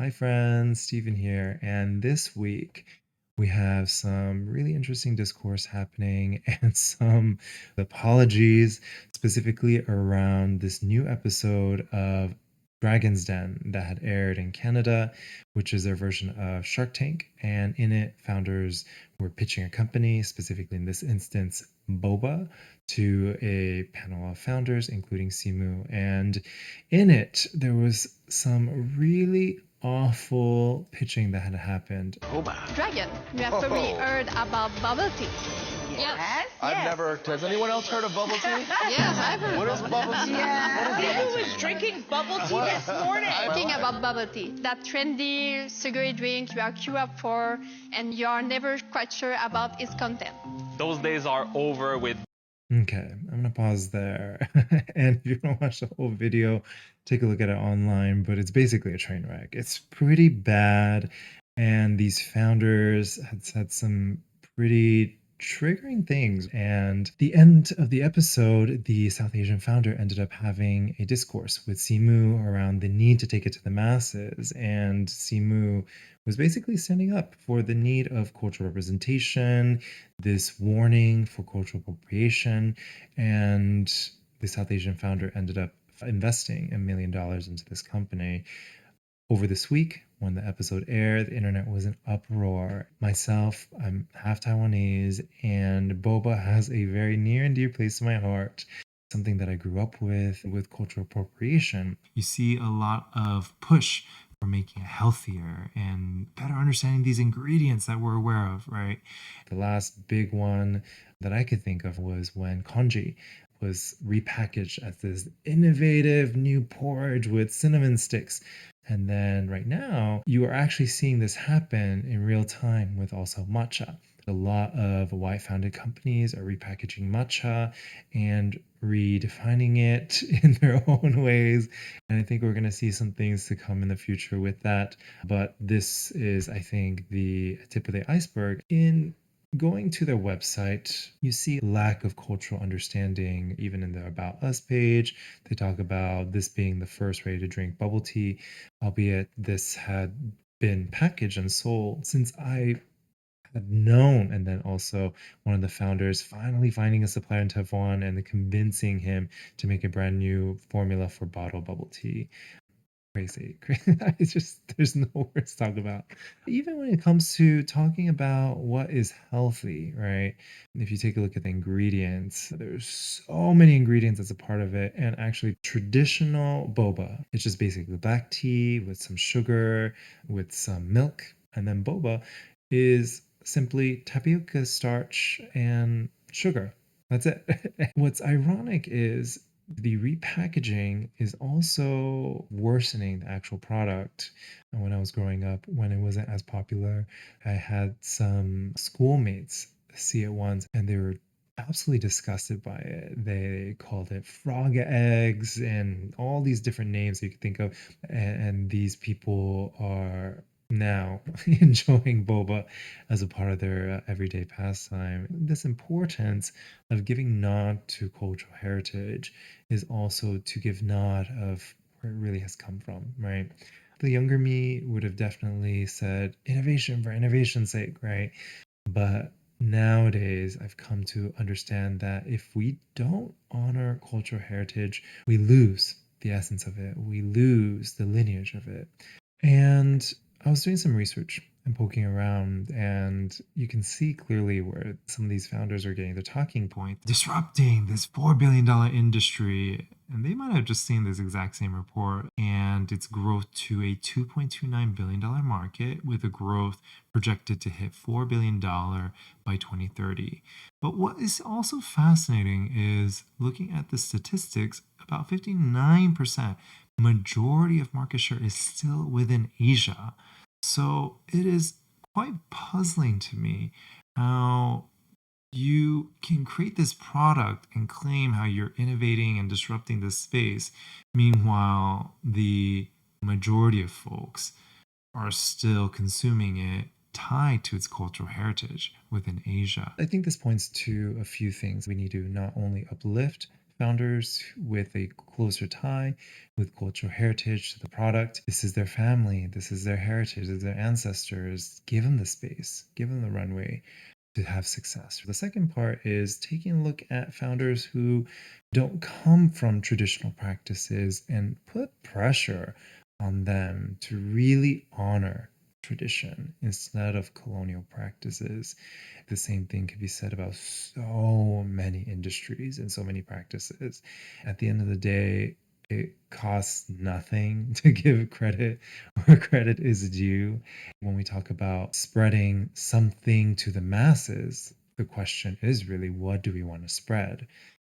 Hi, friends. Stephen here. And this week we have some really interesting discourse happening and some apologies, specifically around this new episode of Dragon's Den that had aired in Canada, which is their version of Shark Tank. And in it, founders were pitching a company, specifically in this instance, Boba, to a panel of founders, including Simu. And in it, there was some really awful pitching that had happened. Boba. Dragon, you have probably heard about bubble tea. Yes. I've never. Has anyone else heard of bubble tea? Yes, I've heard. What is bubble tea? Simu was drinking bubble tea this morning. Thinking about bubble tea, that trendy sugary drink you are queue up for and you are never quite sure about its content. Those days are over with. Okay, I'm gonna pause there. And if you want to watch the whole video, take a look at it online, but it's basically a train wreck. It's pretty bad, and these founders had said some pretty triggering things. And the end of the episode, the South Asian founder ended up having a discourse with Simu around the need to take it to the masses. And Simu was basically standing up for the need of cultural representation, this warning for cultural appropriation, and the South Asian founder ended up investing $1 million into this company. Over this week, when the episode aired, the internet was in uproar. Myself, I'm half Taiwanese, and Boba has a very near and dear place in my heart. Something that I grew up with cultural appropriation. You see a lot of push for making it healthier and better understanding these ingredients that we're aware of, right? The last big one that I could think of was when congee was repackaged as this innovative new porridge with cinnamon sticks. And then right now, you are actually seeing this happen in real time with also matcha. A lot of white-founded companies are repackaging matcha and redefining it in their own ways. And I think we're going to see some things to come in the future with that. But this is, I think, the tip of the iceberg. In going to their website, you see lack of cultural understanding. Even in their About Us page, they talk about this being the first ready to drink bubble tea, albeit this had been packaged and sold since I had known. And then also one of the founders finally finding a supplier in Taiwan and convincing him to make a brand new formula for bottled bubble tea. Crazy. It's just, there's no words to talk about. Even when it comes to talking about what is healthy, right? If you take a look at the ingredients, there's so many ingredients as a part of it. And actually, traditional boba, it's just basically black tea with some sugar, with some milk. And then boba is simply tapioca starch and sugar. That's it. What's ironic is the repackaging is also worsening the actual product. And when I was growing up, when it wasn't as popular, I had some schoolmates see it once and they were absolutely disgusted by it. They called it frog eggs and all these different names you could think of. And these people are now enjoying boba as a part of their everyday pastime. This importance of giving nod to cultural heritage is also to give nod of where it really has come from, right? The younger me would have definitely said innovation for innovation's sake, right? But nowadays, I've come to understand that if we don't honor cultural heritage, we lose the essence of it. We lose the lineage of it. And I was doing some research and poking around, and you can see clearly where some of these founders are getting their talking point. Disrupting this $4 billion industry. And they might have just seen this exact same report and its growth to a $2.29 billion market with a growth projected to hit $4 billion by 2030. But what is also fascinating is looking at the statistics, about 59%, majority of market share is still within Asia. So it is quite puzzling to me how you can create this product and claim how you're innovating and disrupting this space. Meanwhile, the majority of folks are still consuming it tied to its cultural heritage within Asia. I think this points to a few things. We need to not only uplift founders with a closer tie with cultural heritage to the product. This is their family, this is their heritage, this is their ancestors. Give them the space, give them the runway to have success. The second part is taking a look at founders who don't come from traditional practices and put pressure on them to really honor tradition instead of colonial practices. The same thing could be said about so many industries and so many practices. At the end of the day, it costs nothing to give credit where credit is due. When we talk about spreading something to the masses, the question is really, what do we want to spread?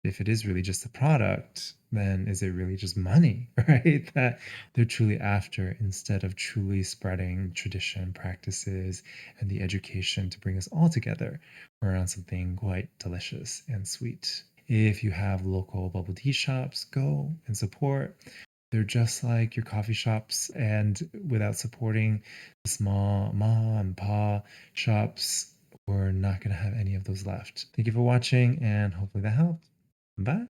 If it is really just a product, then is it really just money, right? That they're truly after instead of truly spreading tradition, practices, and the education to bring us all together around something quite delicious and sweet. If you have local bubble tea shops, go and support. They're just like your coffee shops, and without supporting the small ma and pa shops, we're not going to have any of those left. Thank you for watching, and hopefully that helped. Bye.